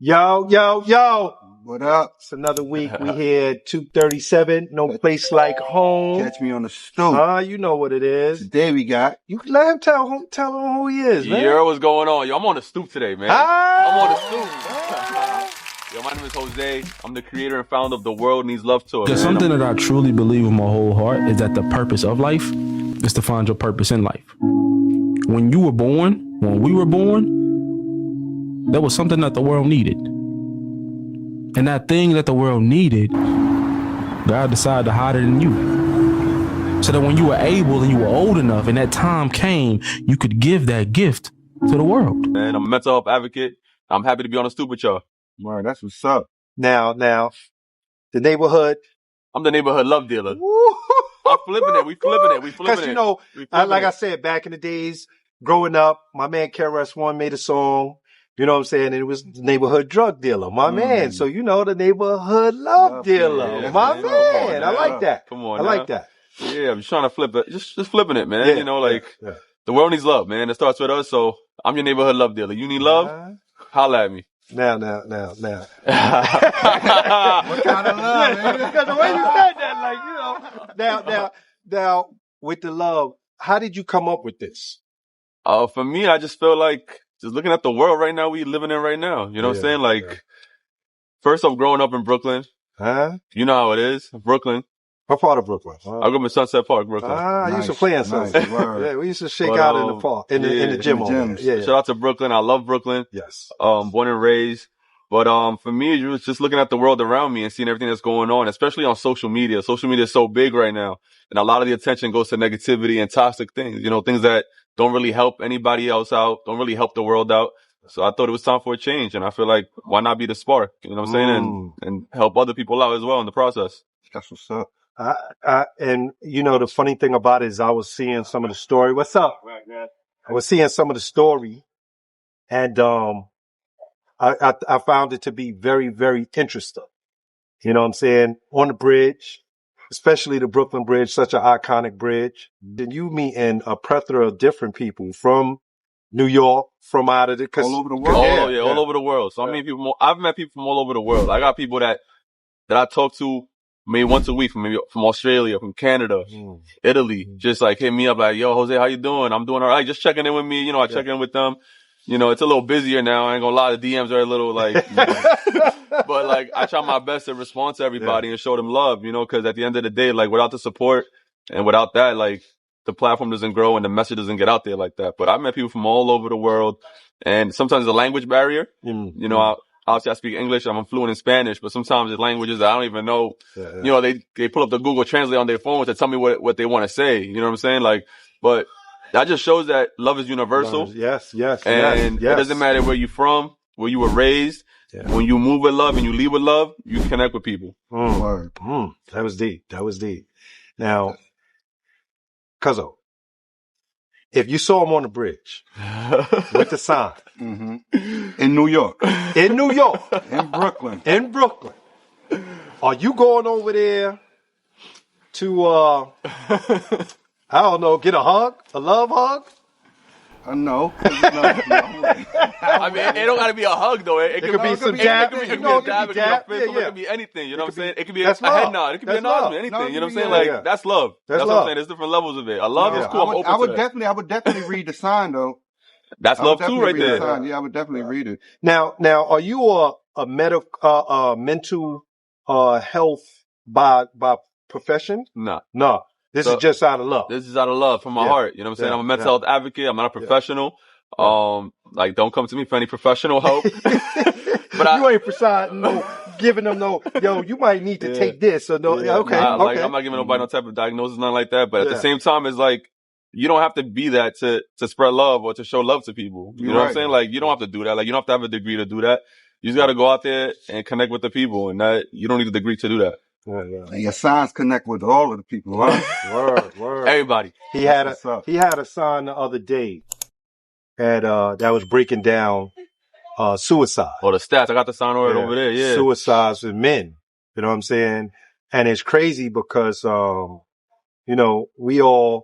Yo. What up? It's another week. We here at 237. No place like home. Catch me on the stoop. You know what it is. Today we got... You let him tell him who he is, man. Yeah, what's going on? Yo, I'm on the stoop today, man. I'm on the stoop. Yo, my name is José. I'm the creator and founder of the World Needs Love Tour. There's something that I truly believe with my whole heart is that the purpose of life is to find your purpose in life. When we were born, there was something that the world needed. And that thing that the world needed, God decided to hide it in you. So that when you were able and you were old enough and that time came, you could give that gift to the world. And I'm a mental health advocate. I'm happy to be on the stoop with y'all. Word, that's what's up. Now, the neighborhood. I'm the neighborhood love dealer. I'm flipping it. We flipping it. Because, you know, like I said, back in the days, growing up, my man KRS-One made a song. You know what I'm saying? And it was the neighborhood drug dealer, my man. So, you know, the neighborhood love dealer, yeah, my man. man. I like that. Come on, I like that. Yeah, I'm just trying to flip it. Just flipping it, man. You know, the world needs love, man. It starts with us. So I'm your neighborhood love dealer. You need love? Holla at me. Now. What kind of love, man? Because the way you said that, like, you know. Now, with the love, how did you come up with this? For me, I just feel like just looking at the world right now we living in right now. You know what I'm saying? Like, first I'm growing up in Brooklyn. You know how it is. Brooklyn. What part of Brooklyn? I grew up in Sunset Park, Brooklyn. I used to play in Sunset. Yeah, we used to shake out in the park, in the gym. Yeah. Shout out to Brooklyn. I love Brooklyn. Yes. Born and raised. But for me, it was just looking at the world around me and seeing everything that's going on, especially on social media. Social media is so big right now. And a lot of the attention goes to negativity and toxic things, you know, things that don't really help anybody else out, don't really help the world out. So I thought it was time for a change. And I feel like, why not be the spark? You know what I'm saying? And help other people out as well in the process. That's what's up. And you know, the funny thing about it is I was seeing some of the story. What's up? I was seeing some of the story and, I found it to be very, very interesting. You know what I'm saying? On the bridge, especially the Brooklyn Bridge, such an iconic bridge. Then you meeting a plethora of different people from New York, from out of all over the world. All over the world. So I've met people from all over the world. I got people that I talk to maybe once a week from Australia, from Canada, Italy, just like hit me up like, yo, Jose, how you doing? I'm doing all right. Just checking in with me. You know, I check in with them. You know, it's a little busier now. I ain't gonna lie. The DMs are a little like, but like, I try my best to respond to everybody and show them love, you know, cause at the end of the day, like without the support and without that, like the platform doesn't grow and the message doesn't get out there like that. But I've met people from all over the world and sometimes the language barrier, you know, obviously I speak English. I'm fluent in Spanish, but sometimes the languages I don't even know, you know, they pull up the Google Translate on their phone to tell me what they want to say. You know what I'm saying? Like, but that just shows that love is universal. Yes. And it doesn't matter where you're from, where you were raised. Yeah. When you move with love and you lead with love, you connect with people. That was deep. Now, Cuzzo, if you saw him on the bridge with the sign in New York, in Brooklyn, are you going over there to I don't know, get a hug? A love hug? No. I mean, it don't gotta be a hug though. It could be some jab. It could be a jab. It could be anything. You know what I'm saying? It could be a head nod. It could be a nod. Anything. You know what I'm saying? Like, that's love. That's what I'm saying. There's different levels of it. A love is cool. I would definitely read the sign though. That's love too right there. Yeah, I would definitely read it. Now, are you a mental health by profession? No. This is just out of love. This is out of love from my heart. You know what I'm saying? I'm a mental health advocate. I'm not a professional. Like, don't come to me for any professional help. But you ain't giving them yo, you might need to take this or no. Okay. Like, I'm not giving nobody no type of diagnosis, nothing like that. But at the same time, it's like, you don't have to be that to spread love or to show love to people. You know what I'm saying? Like, you don't have to do that. Like, you don't have to have a degree to do that. You just got to go out there and connect with the people, and that you don't need a degree to do that. And your signs connect with all of the people, right? Word. Everybody. He had a sign the other day that was breaking down suicide. Oh, the stats. I got the sign over there. Yeah. Suicides with men. You know what I'm saying? And it's crazy because you know, we all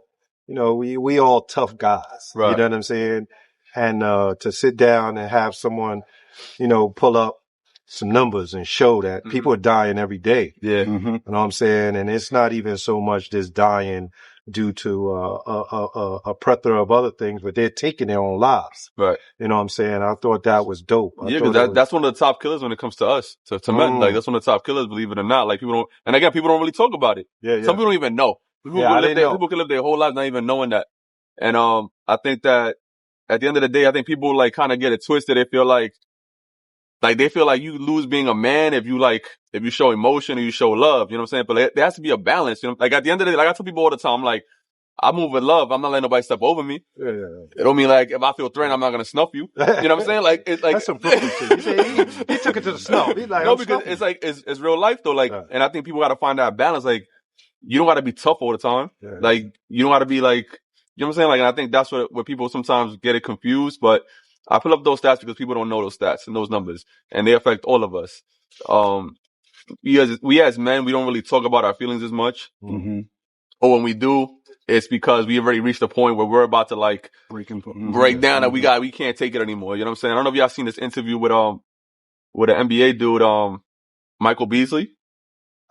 tough guys. Right. You know what I'm saying? And to sit down and have someone, you know, pull up some numbers and show that people are dying every day. Yeah. Mm-hmm. You know what I'm saying? And it's not even so much just dying due to a plethora of other things, but they're taking their own lives. Right. You know what I'm saying? I thought that was dope. Yeah, because that's one of the top killers when it comes to us, to men. Like, that's one of the top killers, believe it or not. Like, people don't, and again, people don't really talk about it. Yeah, yeah. Some people don't even know. People can live their whole life not even knowing that. And, I think that at the end of the day, I think people like kind of get it twisted. They feel like they feel like you lose being a man if you show emotion or you show love. You know what I'm saying? But there has to be a balance. You know, like at the end of the day, like I tell people all the time, like, I move with love. I'm not letting nobody step over me. Yeah. It don't mean like if I feel threatened, I'm not gonna snuff you. You know what I'm saying? Like it's like that's some Brooklyn shit. He took it to the snuff. He's like, no, because it's like it's real life though. Like, and I think people gotta find that balance. Like, you don't gotta be tough all the time. Yeah. Like, you don't gotta be like, you know what I'm saying? Like, and I think that's where people sometimes get it confused. But I put up those stats because people don't know those stats and those numbers, and they affect all of us. We as men, we don't really talk about our feelings as much. Mm-hmm. Or when we do, it's because we already reached a point where we're about to like break down that we can't take it anymore. You know what I'm saying? I don't know if y'all seen this interview with an NBA dude, Michael Beasley.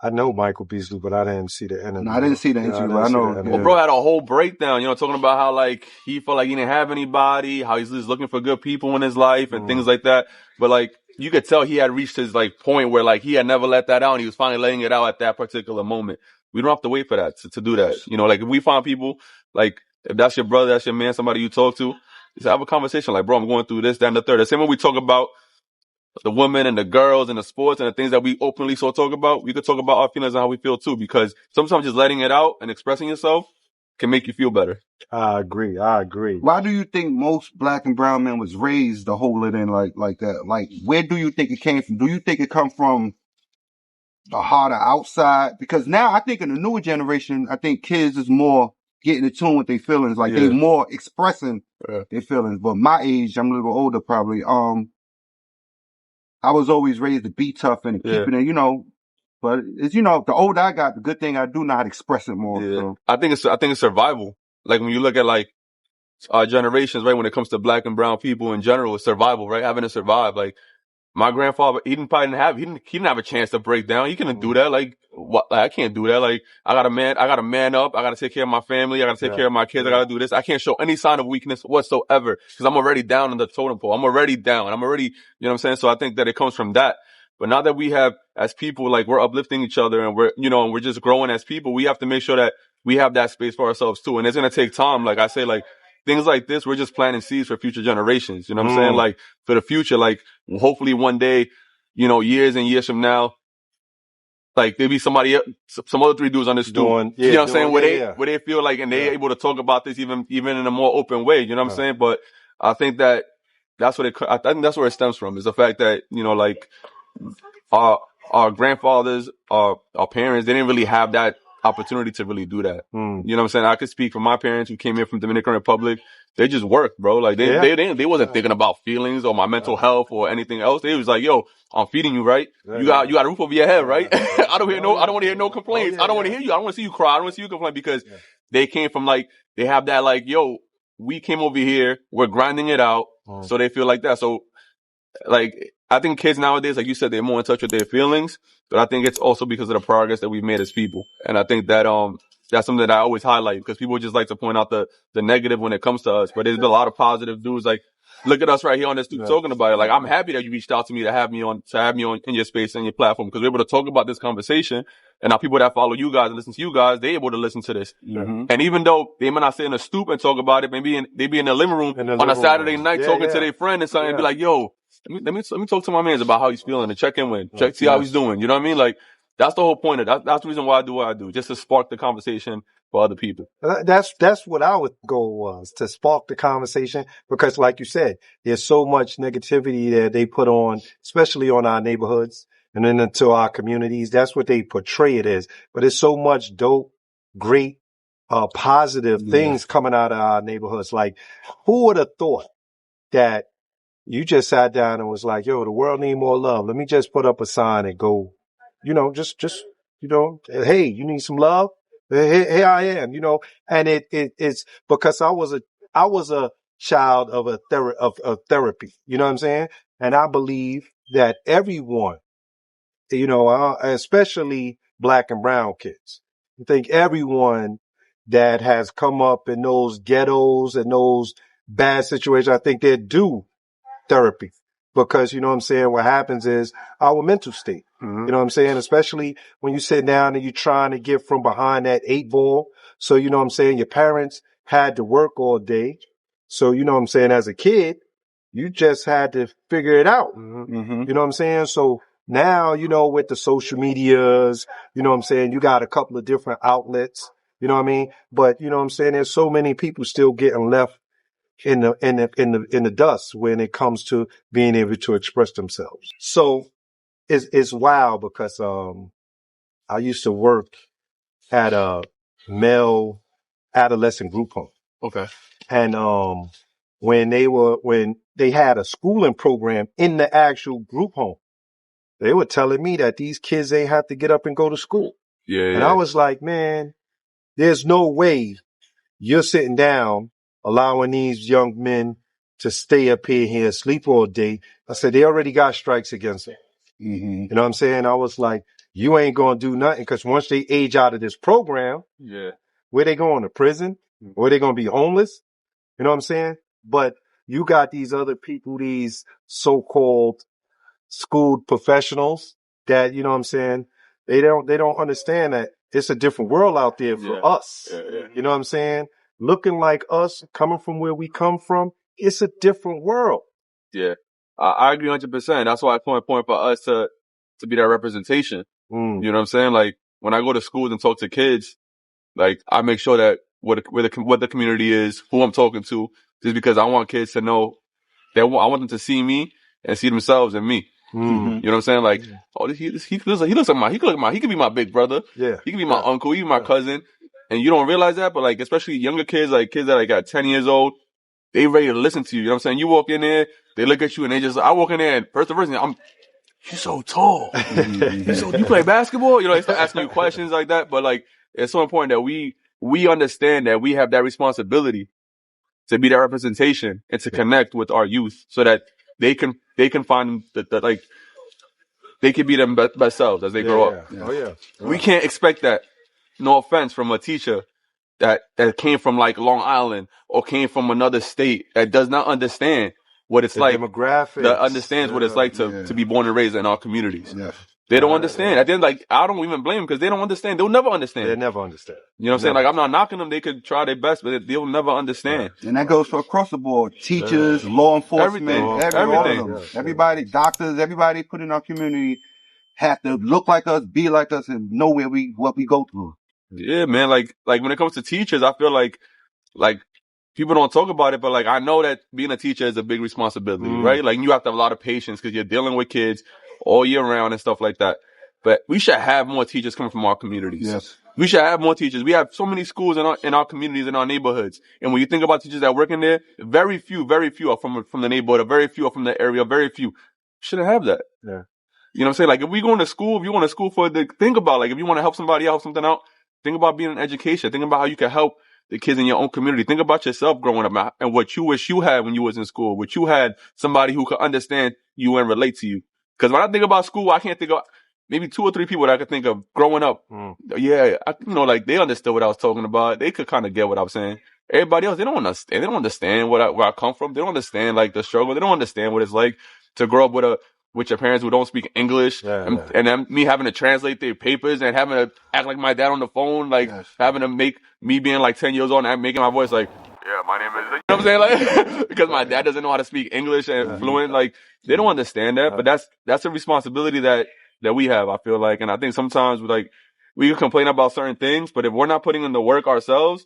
I know Michael Beasley, but I didn't see the interview. No, I didn't see the interview. I know. Well, bro had a whole breakdown, you know, talking about how like he felt like he didn't have anybody, how he's just looking for good people in his life and things like that. But like, you could tell he had reached his like point where like he had never let that out and he was finally letting it out at that particular moment. We don't have to wait for that to do that. You know, like if we find people, like if that's your brother, that's your man, somebody you talk to, just have a conversation like, bro, I'm going through this, that, and the third. The same way we talk about the women and the girls and the sports and the things that we openly so talk about, we could talk about our feelings and how we feel too, because sometimes just letting it out and expressing yourself can make you feel better. I agree. Why do you think most black and brown men was raised to hold it in like that? Like, where do you think it came from? Do you think it come from the harder outside? Because now I think in the newer generation, I think kids is more getting in tune with their feelings. Like they more expressing their feelings. But my age, I'm a little older probably. I was always raised to be tough and to keep it in, you know. But it's, you know, the older I got, the good thing I do know how to express it more. Yeah. So. I think it's survival. Like when you look at like our generations, right? When it comes to black and brown people in general, it's survival, right? Having to survive. Like my grandfather, he didn't have a chance to break down. He couldn't do that. Like, what? Like, I can't do that. Like, I gotta man up. I gotta take care of my family. I gotta take care of my kids. I gotta do this. I can't show any sign of weakness whatsoever because I'm already down in the totem pole. I'm already down. You know what I'm saying? So I think that it comes from that. But now that we have, as people, like we're uplifting each other and we're just growing as people, we have to make sure that we have that space for ourselves too. And it's going to take time. Like I say, like things like this, we're just planting seeds for future generations. You know what I'm saying? Like for the future, like hopefully one day, you know, years and years from now, like there'll be some other three dudes on this stoop. You know what I'm saying? Where they feel like, and they're able to talk about this even in a more open way. You know what I'm saying? But I think that I think that's where it stems from, is the fact that, you know, like our grandfathers, our parents, they didn't really have that opportunity to really do that. You know what I'm saying? I could speak for my parents who came here from Dominican Republic. They just worked, bro. Like they wasn't thinking about feelings or my mental health or anything else. They was like, yo, I'm feeding you, right? You got a roof over your head, right? I don't want to hear no complaints. I don't want to hear you. I don't want to see you cry. I don't want to see you complain, because they came from like, they have that like, yo, we came over here, we're grinding it out. So they feel like that. So like, I think kids nowadays, like you said, they're more in touch with their feelings, but I think it's also because of the progress that we've made as people. And I think that, that's something that I always highlight, because people just like to point out the negative when it comes to us. But there's been a lot of positive dudes. Like, look at us right here on this stoop talking about it. Like, I'm happy that you reached out to me to have me on in your space and your platform, because we're able to talk about this conversation. And now people that follow you guys and listen to you guys, they're able to listen to this. And even though they might not sit in a stoop and talk about it, maybe they be in the living room on a Saturday night talking to their friend and something, and be like, yo, let me talk to my man about how he's feeling and check in with him, see how he's doing. You know what I mean? Like, that's the whole point of that. That's the reason why I do what I do, just to spark the conversation for other people. That's what our goal was, to spark the conversation, because like you said, there's so much negativity that they put on, especially on our neighborhoods and then into our communities. That's what they portray it as. But there's so much dope, great, positive things coming out of our neighborhoods. Like, who would have thought that you just sat down and was like, yo, the world need more love. Let me just put up a sign and go, you know, just, you know, hey, you need some love? Here I am, you know. And it's because I was a child of therapy, you know what I'm saying? And I believe that everyone, especially black and brown kids, I think everyone that has come up in those ghettos and those bad situations, I think they do therapy because, what happens is our mental state, especially when you sit down and you're trying to get from behind that 8 ball. So, your parents had to work all day. So, as a kid, you just had to figure it out. So now, with the social medias, you got a couple of different outlets, But, there's so many people still getting left in the dust when it comes to being able to express themselves. So it's wild because I used to work at a male adolescent group home. Okay. And when they had a schooling program in the actual group home, they were telling me that these kids ain't have to get up and go to school. Yeah. And I was like, man, there's no way you're sitting down allowing these young men to stay up here sleep all day. I said, they already got strikes against them. You know what I'm saying? I was like, you ain't going to do nothing because once they age out of this program, where they going to prison? Or they going to be homeless? You know what I'm saying? But you got these other people, these so-called schooled professionals that, they don't understand that it's a different world out there for us. You know what I'm saying? Looking like us, coming from where we come from, it's a different world. Yeah. I agree 100%. That's why it's important for us to be that representation. You know what I'm saying? Like, when I go to schools and talk to kids, like, I make sure that what the community is, who I'm talking to, just because I want kids to know that I want them to see me and see themselves in me. You know what I'm saying? Like, oh, he looks like he could be my big brother. Yeah. He could be my uncle. He could be my cousin. And you don't realize that, but like, especially younger kids, like kids that like got 10 years old, they ready to listen to you. You know what I'm saying? You walk in there, they look at you and I walk in there and first you're so tall. You play basketball? They start asking you questions like that. But like, it's so important that we understand that we have that responsibility to be that representation and to connect with our youth so that they can find that like, they can be their best selves as they grow up. Oh yeah. We can't expect that, no offense, from a teacher that came from like Long Island or came from another state that does not understand what it's like, demographics. that understands what it's like to be born and raised in our communities. Yeah. They don't understand. At the end, like, I don't even blame them because they don't understand. They'll never understand. They never understand. You know what I'm saying? Like, I'm not knocking them. They could try their best, but they'll never understand. And that goes for across the board. Teachers, law enforcement, everything. All of them. Everybody, doctors, everybody put in our community have to look like us, be like us, and know what we go through. Yeah, man. Like when it comes to teachers, I feel like people don't talk about it, but like, I know that being a teacher is a big responsibility, right? Like, you have to have a lot of patience because you're dealing with kids all year round and stuff like that. But we should have more teachers coming from our communities. Yes. We should have more teachers. We have so many schools in our communities, in our neighborhoods. And when you think about teachers that work in there, very few are from the neighborhood, very few are from the area, very few. Shouldn't have that. Yeah. You know what I'm saying? Like, if you want to school think about, like, if you want to help somebody out, something out, think about being in education. Think about how you can help the kids in your own community. Think about yourself growing up and what you wish you had when you was in school, what you had somebody who could understand you and relate to you. Because when I think about school, I can't think of maybe 2 or 3 people that I could think of growing up. Yeah, like, they understood what I was talking about. They could kind of get what I was saying. Everybody else, they don't understand. They don't understand where I come from. They don't understand, like, the struggle. They don't understand what it's like to grow up with your parents who don't speak English, and then me having to translate their papers and having to act like my dad on the phone, like having to make me being like 10 years old and making my voice like, yeah, my name is, you know what I'm saying? Like, because my dad doesn't know how to speak English and fluent, like, they don't understand that, but that's a responsibility that we have, I feel like. And I think sometimes we can complain about certain things, but if we're not putting in the work ourselves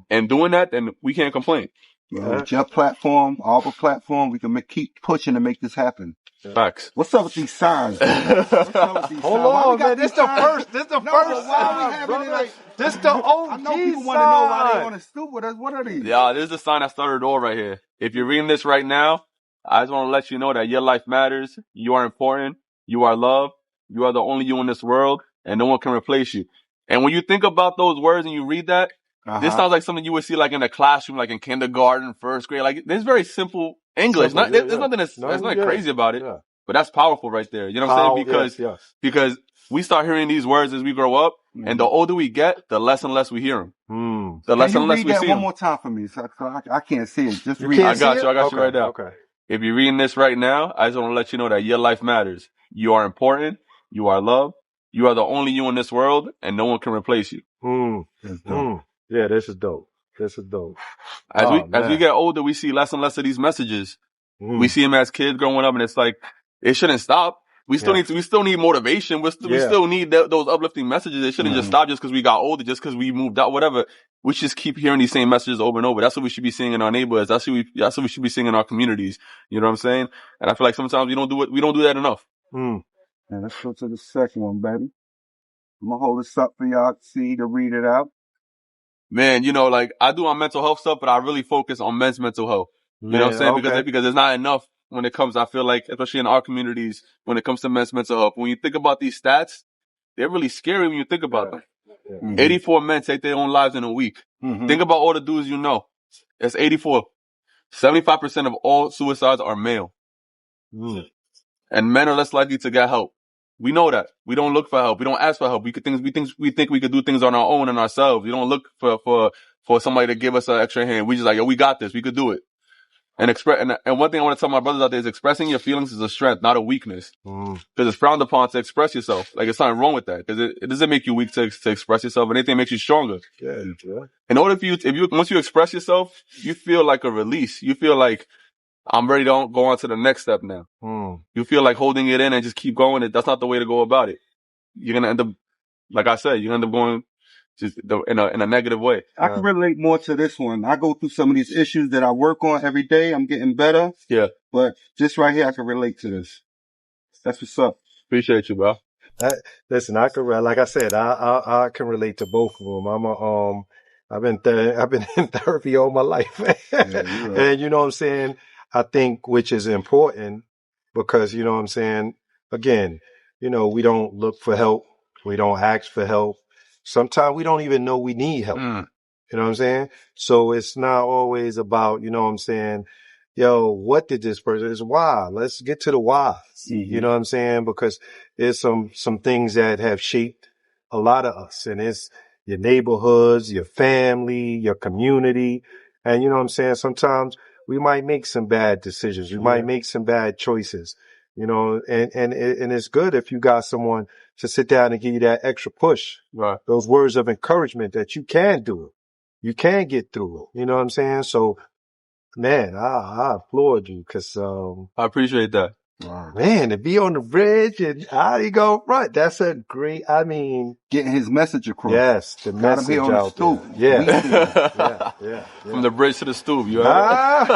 and doing that, then we can't complain. With your platform, our platform, we can keep pushing to make this happen. Facts. What's up with these signs? Hold on, man. This the first sign, brother. This the OG I know people sign. want to know why they want to stoop with us. What are these? Yeah, this is the sign that started it all right here. If you're reading this right now, I just want to let you know that your life matters. You are important. You are loved. You are the only you in this world, and no one can replace you. And when you think about those words and you read that, this sounds like something you would see like in a classroom, like in kindergarten, first grade. Like, this very simple English. There's nothing crazy about it. Yeah. But that's powerful right there. You know what I'm saying? Because we start hearing these words as we grow up, and the older we get, the less and less we hear them. The less and less we see them. Can you read that one more time for me? So I can't see it. Just read it. I got it. you right now. Okay. If you're reading this right now, I just want to let you know that your life matters. You are important. You are loved. You are the only you in this world, and no one can replace you. Yeah, this is dope. As we get older, we see less and less of these messages. We see them as kids growing up, and it's like it shouldn't stop. We still need motivation. We still need those uplifting messages. It shouldn't just stop just because we got older, just because we moved out, whatever. We should just keep hearing these same messages over and over. That's what we should be seeing in our neighborhoods. That's what we should be seeing in our communities. You know what I'm saying? And I feel like sometimes we don't do that enough. And let's go to the second one, baby. I'm gonna hold this up for y'all to see, to read it out. Man, like I do on mental health stuff, but I really focus on men's mental health. You know what I'm saying? Because there's not enough when it comes, I feel like, especially in our communities, when it comes to men's mental health. When you think about these stats, they're really scary when you think about them. 84 men take their own lives in a week. Think about all the dudes you know. It's 84. 75% of all suicides are male. And men are less likely to get help. We know that. We don't look for help. We don't ask for help. We think we could do things on our own and ourselves. We don't look for somebody to give us an extra hand. We just like, yo, we got this. We could do it. And one thing I want to tell my brothers out there is expressing your feelings is a strength, not a weakness. Because it's frowned upon to express yourself. Like, there's something wrong with that. Because it doesn't make you weak to express yourself. Anything makes you stronger. Yeah. In order for once you express yourself, you feel like a release. You feel like, I'm ready to go on to the next step now. You feel like holding it in and just keep going. That's not the way to go about it. You're going to end up, like I said, you're going to end up going just in a negative way. I can relate more to this one. I go through some of these issues that I work on every day. I'm getting better. Yeah. But just right here, I can relate to this. That's what's up. Appreciate you, bro. Listen, I can, like I said, I can relate to both of them. I've been in therapy all my life. And you know what I'm saying? I think, which is important because, you know what I'm saying? Again, we don't look for help. We don't ask for help. Sometimes we don't even know we need help. You know what I'm saying? So it's not always about, you know what I'm saying? Yo, what did this person? It's why. Let's get to the why. You know what I'm saying? Because there's some things that have shaped a lot of us, and it's your neighborhoods, your family, your community. And you know what I'm saying? Sometimes we might make some bad decisions. We might make some bad choices, and it's good if you got someone to sit down and give you that extra push. Right. Those words of encouragement that you can do it. You can get through it. You know what I'm saying? So, man, I applaud you because, I appreciate that. Man, to be on the bridge and how you go front, that's a great, getting his message across. Yes, the message on out the stoop. there. Yeah. From the bridge to the stoop, you heard?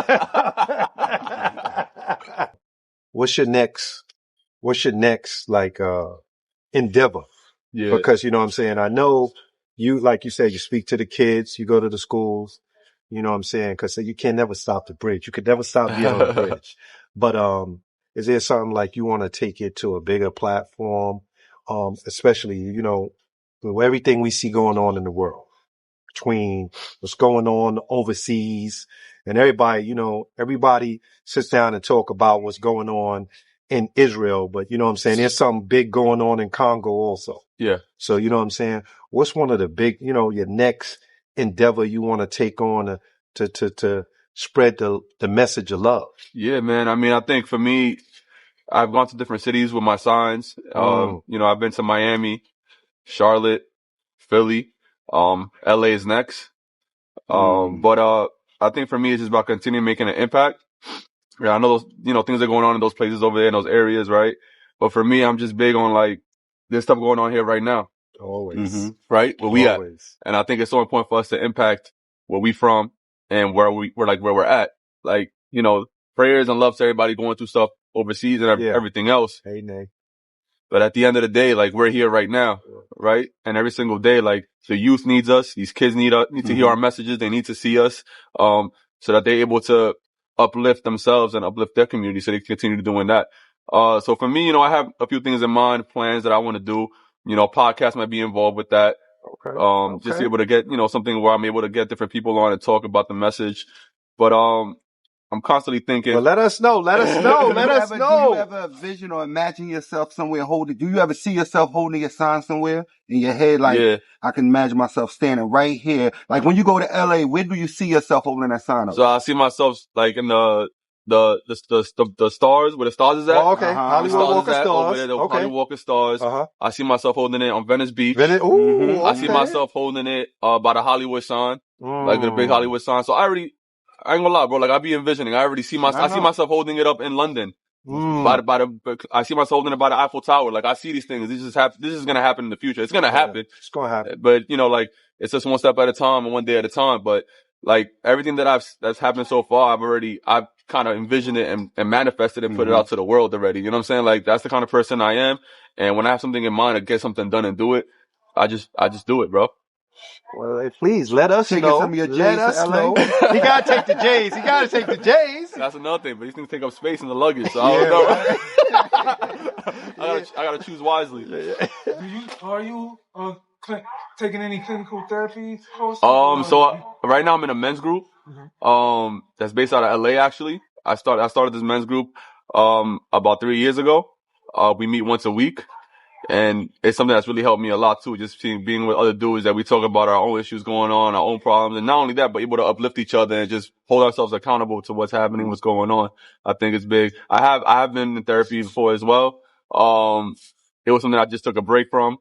What's your next endeavor? Yeah. Because you know what I'm saying? I know you, like you said, you speak to the kids, you go to the schools, you know what I'm saying? Cause you can never stop the bridge. You could never stop being on the bridge. But, is there something like you want to take it to a bigger platform? Especially, with everything we see going on in the world, between what's going on overseas and everybody sits down and talk about what's going on in Israel. But you know what I'm saying? There's something big going on in Congo also. Yeah. So, you know what I'm saying? What's one of the big, your next endeavor you want to take on to spread the message of love? Yeah, man. I think for me, I've gone to different cities with my signs. I've been to Miami, Charlotte, Philly, LA is next. But I think for me, it's just about continuing making an impact. Yeah, I know those, things are going on in those places over there in those areas, right? But for me, I'm just big on like, there's stuff going on here right now. Always. Right? Where we Always. at. And I think it's so important for us to impact where we from and where we're at. Like, prayers and love to everybody going through stuff overseas and everything else. Hey, Nay. But at the end of the day, like, we're here right now, right? And every single day, like, the youth needs us. These kids need to hear our messages. They need to see us, so that they're able to uplift themselves and uplift their community so they can continue doing that. So for me, I have a few things in mind, plans that I want to do. Podcast might be involved with that. Okay. Just able to get, something where I'm able to get different people on and talk about the message. But, I'm constantly thinking. Well, let us know. Let us know. Let us Do you know. ever vision or imagine yourself somewhere holding? Do you ever see yourself holding your sign somewhere in your head? Like, Yeah. I can imagine myself standing right here. Like when you go to LA, where do you see yourself holding that sign up? So I see myself like in the stars, where the stars is at. Oh, okay. Hollywood Walk of Stars is at over Stars. there, the Okay. Hollywood Walk of Stars. I see myself holding it on Venice Beach. Ooh, I see myself holding it by the Hollywood sign, like the big Hollywood sign. So I ain't gonna lie, bro. Like I be envisioning. I see myself holding it up in London. I see myself holding it by the Eiffel Tower. Like I see these things. This is gonna happen in the future. It's gonna happen. It's gonna happen. But you know, like it's just one step at a time and one day at a time. But like everything that's happened so far, I've kind of envisioned it and manifested and put it out to the world already. You know what I'm saying? Like that's the kind of person I am. And when I have something in mind to get something done and do it, I just do it, bro. Well, please let us Taking know. some of your J's Let to us LA? know. He gotta take the J's. He gotta take the J's. That's another thing, but these things take up space in the luggage, so I don't know. I gotta choose wisely. Are you taking any clinical therapy courses? So right now I'm in a men's group. That's based out of LA actually. I started this men's group about 3 years ago. We meet once a week. And it's something that's really helped me a lot too, just being with other dudes that we talk about our own issues going on, our own problems. And not only that, but able to uplift each other and just hold ourselves accountable to what's happening, what's going on. I think it's big. I have been in therapy before as well. It was something I just took a break from.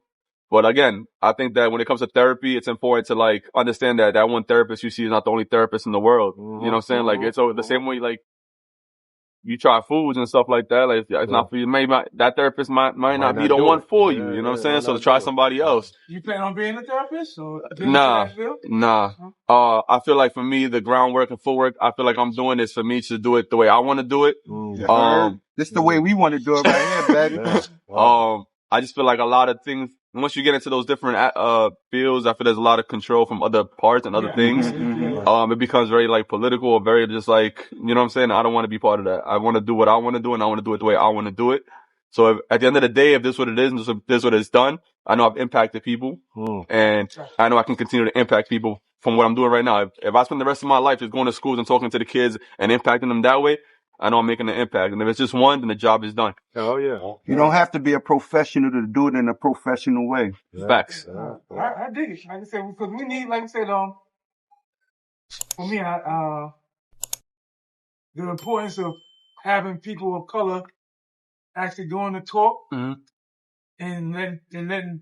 But again, I think that when it comes to therapy, it's important to like understand that one therapist you see is not the only therapist in the world. You know what I'm saying? Like it's the same way like you try foods and stuff like that. Like it's not for you. Maybe that therapist might not be the one for you. You know what I'm saying? So to try somebody else. You plan on being a therapist or Nah. I feel like for me, the groundwork and footwork, I feel like I'm doing this for me to do it the way I want to do it. This is the way we want to do it right here, baby. I just feel like a lot of things, once you get into those different fields, I feel there's a lot of control from other parts and other things. It becomes very like political or very just like, you know what I'm saying? I don't want to be part of that. I want to do what I want to do and I want to do it the way I want to do it. So at the end of the day, if this is what it is and this is what it's done, I know I've impacted people and I know I can continue to impact people from what I'm doing right now. If I spend the rest of my life just going to schools and talking to the kids and impacting them that way, I know I'm making an impact. And if it's just one, then the job is done. Oh, yeah. You don't have to be a professional to do it in a professional way. Facts. I dig it. Like I said, because we need, like I said, for me, the importance of having people of color actually doing the talk and letting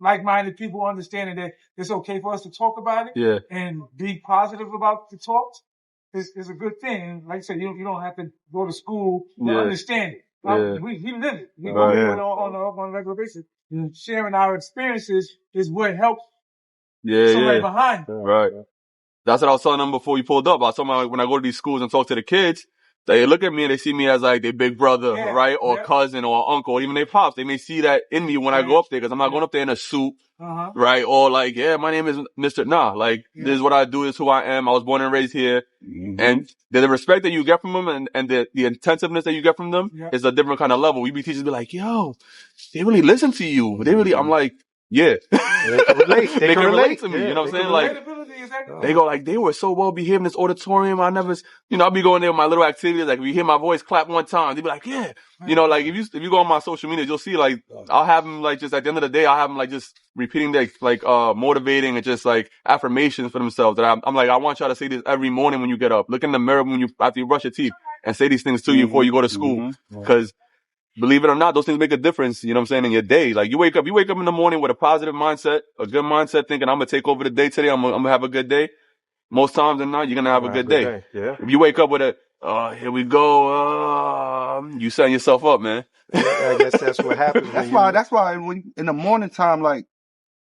like-minded people understanding that it's okay for us to talk about it and be positive about the talks is a good thing. And like I said, you don't have to go to school to understand it. We live it. We go through it on a regular basis. And sharing our experiences is what helps somebody behind. Right. That's what I was telling them before you pulled up. I was talking about when I go to these schools and talk to the kids, they look at me and they see me as like their big brother, right? Or cousin or uncle, or even their pops. They may see that in me when I go up there because I'm not going up there in a suit, right? Or like, my name is Mr. Nah, like this is what I do, this is who I am. I was born and raised here. And the respect that you get from them and the intentiveness that you get from them is a different kind of level. We be teachers be like, yo, they really listen to you. I'm like, yeah. They can relate. They can relate to me. You know what I'm saying? Like, they go like, they were so well behaved in this auditorium. I never, I'll be going there with my little activities. Like, if you hear my voice clap one time, they be like, yeah. Like if you go on my social media, you'll see like, I'll have them like just at the end of the day, I'll have them like just repeating like motivating and just like affirmations for themselves. That I'm like, I want y'all to say this every morning when you get up. Look in the mirror after you brush your teeth and say these things to you before you go to school. Cause believe it or not, those things make a difference, you know what I'm saying, in your day. Like you wake up in the morning with a positive mindset, a good mindset, thinking I'm going to take over the day today. I'm going to have a good day. Most times than not, you're going to have a good day. Yeah. If you wake up with here we go, you setting yourself up, man. I guess that's what happens. That's why when in the morning time, like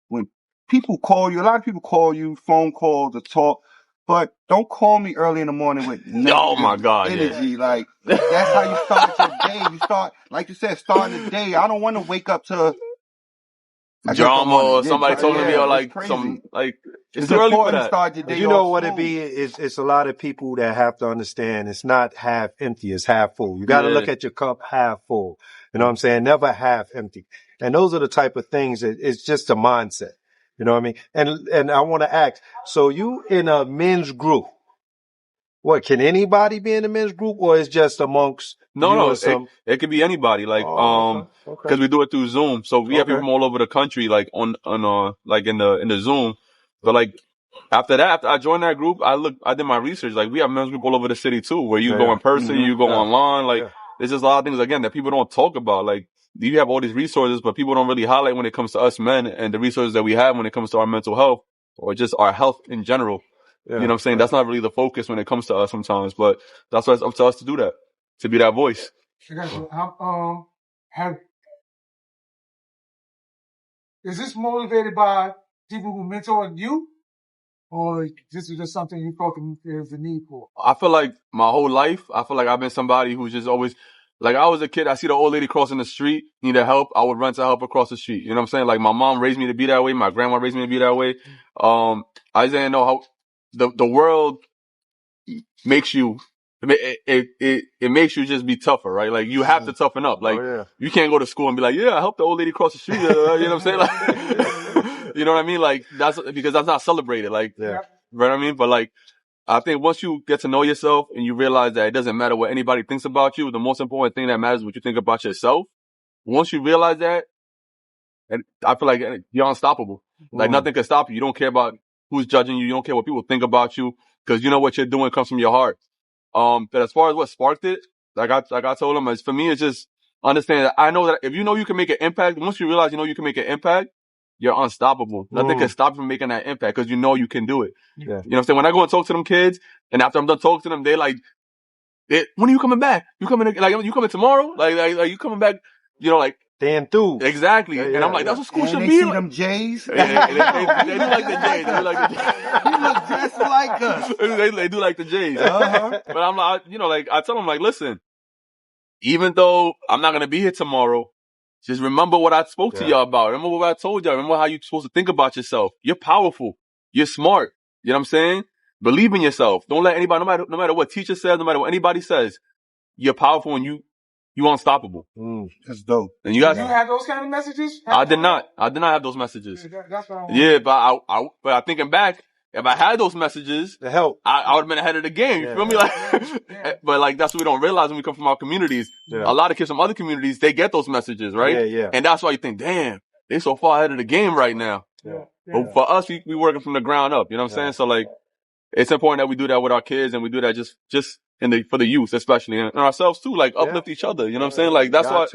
when people call you, a lot of people call you, phone calls or talk, but don't call me early in the morning with oh my God, energy. Like that's how you start your day. You start, like you said, starting the day. I don't want to wake up to drama or somebody talking to me or like some like it's too early for that. Start your day. You know what it be? It's a lot of people that have to understand it's not half empty, it's half full. You got to look at your cup half full. You know what I'm saying? Never half empty. And those are the type of things that it's just a mindset. You know what I mean? And I want to ask, so you in a men's group, What, can anybody be in the men's group, or it's just amongst No, and some? it could be anybody. Like, Okay. because we do it through Zoom, so we have people Okay. from all over the country, like like in the Zoom. But like after I joined that group, I did my research. Like, we have men's group all over the city too, where you go in person, you go online. Like, there's just a lot of things again that people don't talk about. Like, you have all these resources, but people don't really highlight when it comes to us men and the resources that we have when it comes to our mental health or just our health in general. You know what I'm saying? That's not really the focus when it comes to us sometimes, but that's why it's up to us to do that, to be that voice. I got you. Is this motivated by people who mentored you, or this is just something you thought there's a need for? I feel like my whole life, I feel like I've been somebody who's just always, like, I was a kid, I see the old lady crossing the street, needed help, I would run to help across the street. You know what I'm saying? Like, my mom raised me to be that way, my grandma raised me to be that way. I didn't know how the world makes you, it makes you just be tougher, right? Like, you have to toughen up. Like, you can't go to school and be like, yeah, I helped the old lady cross the street. You know what I'm saying? Like, you know what I mean? Like, that's because that's not celebrated. Like, you know what I mean? But like, I think once you get to know yourself and you realize that it doesn't matter what anybody thinks about you, the most important thing that matters is what you think about yourself. Once you realize that, and I feel like you're unstoppable. Like, nothing can stop you. You don't care about who's judging you. You don't care what people think about you, because you know what you're doing comes from your heart. But as far as what sparked it, like I told him, for me, it's just understand that I know that if you know you can make an impact, once you realize you know you can make an impact, you're unstoppable. Nothing can stop you from making that impact, because you know you can do it. You know what I'm saying? When I go and talk to them kids, and after I'm done talking to them, they like, when are you coming back? You coming, like, you coming tomorrow? Like you coming back, you know, like, they enthused. Exactly. And I'm like, that's what school should they be. See them J's? They do like the J's. They do like the J's. He look just like us. They do like the J's. But I'm like, you know, like, I tell them, like, listen, even though I'm not going to be here tomorrow, just remember what I spoke to y'all about. Remember what I told y'all. Remember how you're supposed to think about yourself. You're powerful. You're smart. You know what I'm saying? Believe in yourself. Don't let anybody, no matter what teacher says, no matter what anybody says, you're powerful and you unstoppable. That's dope. And you guys, you have those kind of messages? I did not have those messages. That's what I want. Yeah, but I thinking back, if I had those messages, to help, I would have been ahead of the game. You feel me? Like, but like, that's what we don't realize when we come from our communities. A lot of kids from other communities, they get those messages, right? Yeah. And that's why you think, damn, they so far ahead of the game right now. But for us, we working from the ground up. You know what I'm saying? So like, it's important that we do that with our kids, and we do that just for the youth, especially, and ourselves too. Like, uplift each other. You know what I'm saying? Like, that's why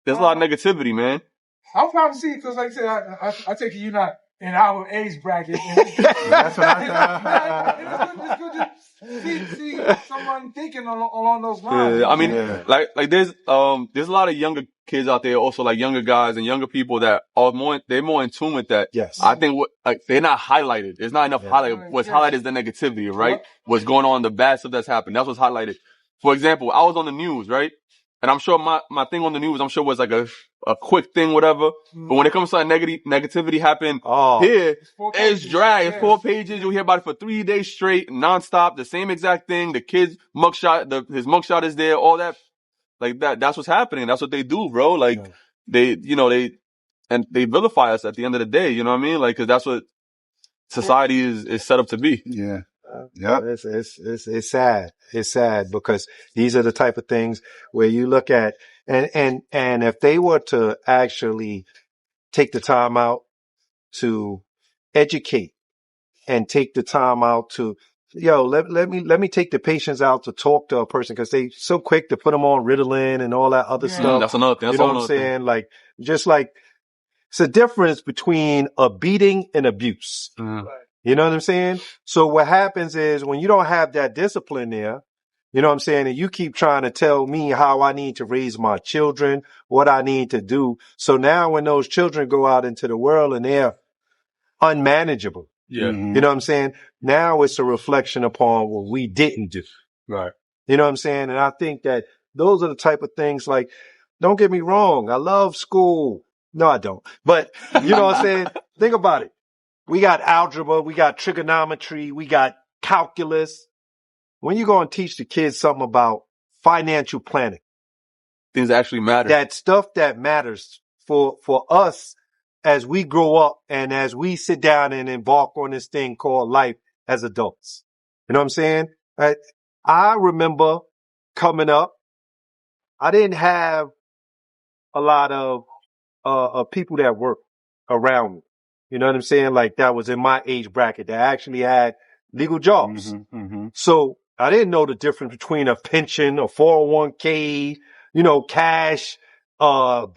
there's a lot of negativity, man. I'm proud to see, because like I said, I take it you're not in our age bracket. That's what I thought. It's good to see someone thinking along those lines. Yeah, I mean, like there's a lot of younger kids out there, also like younger guys and younger people that are more in tune with that. Yes. I think they're not highlighted. There's not enough highlighted. What's highlighted is the negativity, right? What's going on, the bad stuff that's happened. That's what's highlighted. For example, I was on the news, right? And I'm sure my thing on the news, I'm sure was like a quick thing, whatever. But when it comes to negativity happen here, it's dry. It's 4 pages. You'll hear about it for 3 days straight, nonstop, the same exact thing. The kid's mugshot, his mugshot is there, all that. Like that's what's happening. That's what they do, bro. Like they vilify us at the end of the day. You know what I mean? Like, 'cause that's what society is set up to be. Yeah. It's sad. It's sad, because these are the type of things where you look at, and if they were to actually take the time out to educate and take the time out to, let me take the patience out to talk to a person, because they so quick to put them on Ritalin and all that other stuff. That's another thing. You know what I'm saying? Like, just like, it's a difference between a beating and abuse. You know what I'm saying? So what happens is, when you don't have that discipline there, you know what I'm saying, and you keep trying to tell me how I need to raise my children, what I need to do. So now when those children go out into the world and they're unmanageable, you know what I'm saying? Now it's a reflection upon what we didn't do. Right. You know what I'm saying? And I think that those are the type of things, like, don't get me wrong, I love school. No, I don't. But you know what I'm saying? Think about it. We got algebra, we got trigonometry, we got calculus. When you go and teach the kids something about financial planning, things that actually matter, that stuff that matters for us as we grow up and as we sit down and embark on this thing called life as adults. You know what I'm saying? I remember coming up, I didn't have a lot of people that worked around me. You know what I'm saying? Like that was in my age bracket that actually had legal jobs. So I didn't know the difference between a pension, a 401k, cash, all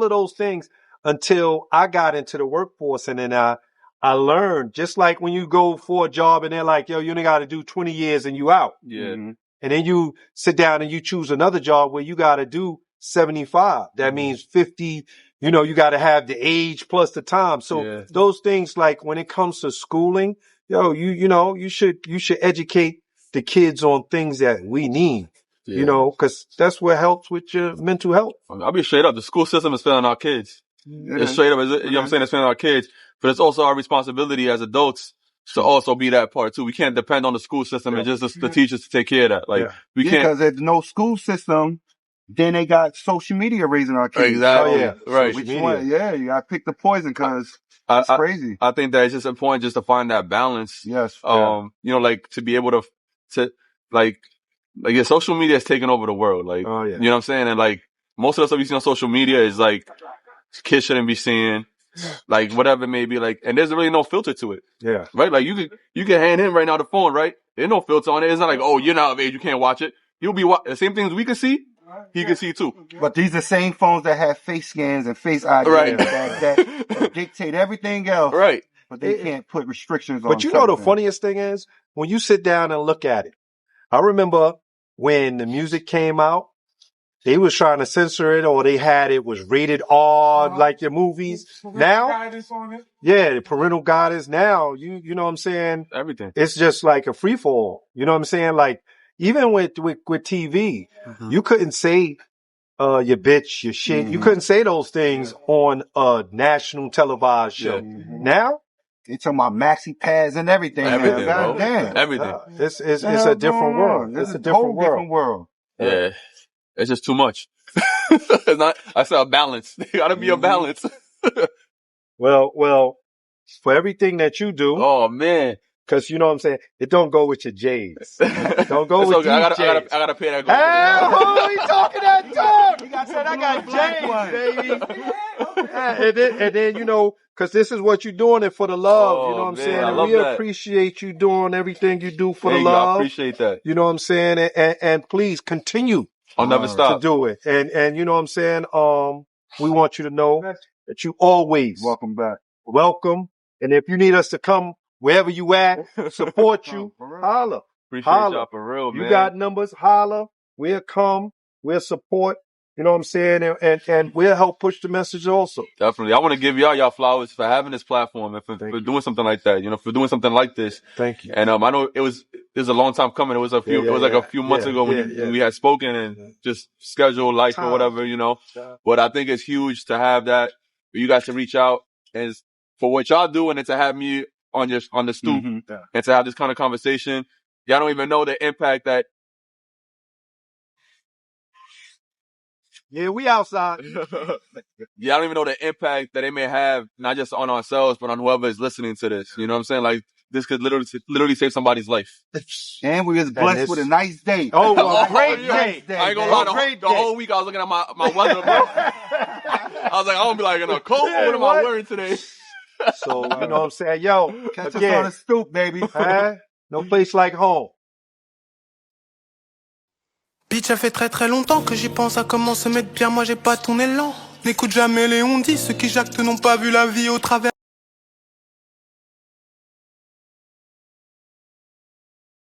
of those things until I got into the workforce. And then I learned, just like when you go for a job and they're like, yo, you only got to do 20 years and you out. Yeah. And then you sit down and you choose another job where you got to do 75. That means 50, you got to have the age plus the time. So those things, like when it comes to schooling, you should educate the kids on things that we need, cause that's what helps with your mental health. I'll be straight up. The school system is failing our kids. It's straight up, you know what I'm saying? It's failing our kids, but it's also our responsibility as adults to also be that part too. We can't depend on the school system and just the teachers to take care of that. Like we can't. Because there's no school system, then they got social media raising our kids. Exactly. Right. Which one? Yeah, you gotta pick the poison because it's crazy. I think that it's just important just to find that balance. Yes. Like to be able to social media has taken over the world. Like, you know what I'm saying? And like most of the stuff you see on social media is like kids shouldn't be seeing. Like whatever it may be, like, and there's really no filter to it. Yeah. Right? Like you can hand him right now the phone, right? There's no filter on it. It's not like, oh, you're not of age, you can't watch it. He'll be the same things we can see, he can see too. But these are the same phones that have face scans and face ID that dictate everything else. Right. But they can't put restrictions on. But the funniest thing is when you sit down and look at it. I remember when the music came out, they was trying to censor it, or they had it was rated R, like your movies. Now, the parental guidance. Now, you know what I'm saying? Everything. It's just like a free for all. You know what I'm saying? Like even with TV, you couldn't say your bitch, your shit. You couldn't say those things on a national televised show. Now, they talking about maxi pads and everything. Everything, bro. bro. Damn. Everything. It's a different world. It's a different world. Yeah. It's just too much. It's not. I said a balance. There gotta be a balance. Well, for everything that you do. Oh man. Cause you know what I'm saying? It don't go with your J's. Don't go with okay. I gotta pay that. Hey, he talking that talk. He said I got J's, baby. And then, cause this is what you're doing it for the love. You know what I'm saying? And we appreciate you doing everything you do for the love. I appreciate that. You know what I'm saying? And please continue. I'll never stop to do it. And you know what I'm saying? We want you to know that you always welcome back. Welcome. And if you need us to come wherever you at, support you, holla. Appreciate y'all for real, man. You got numbers, holla. We'll come. We'll support. You know what I'm saying? And we'll help push the message also. Definitely. I want to give y'all flowers for having this platform and for doing something like that. For doing something like this. Thank you. And I know it was a long time coming. It was a few months ago when we had spoken and just scheduled life or whatever, But I think it's huge to have that for you guys to reach out and for what y'all do and then to have me on the stoop and to have this kind of conversation. Y'all don't even know the impact that. Yeah, we outside. Yeah, I don't even know the impact that it may have, not just on ourselves, but on whoever is listening to this. You know what I'm saying? Like, this could literally save somebody's life. And we was blessed with a nice day. Oh, a great day. I ain't gonna lie, the whole week I was looking at my weather, bro. I was like, I'm gonna be like in a coat. What am I wearing today? So, you know what I'm saying? Yo, catch us on the stoop, baby. No place like home. Bitch, ça fait très très longtemps que j'y pense à comment se mettre bien, moi j'ai pas ton élan. N'écoute jamais les on-dit, ceux qui jactent n'ont pas vu la vie au travers.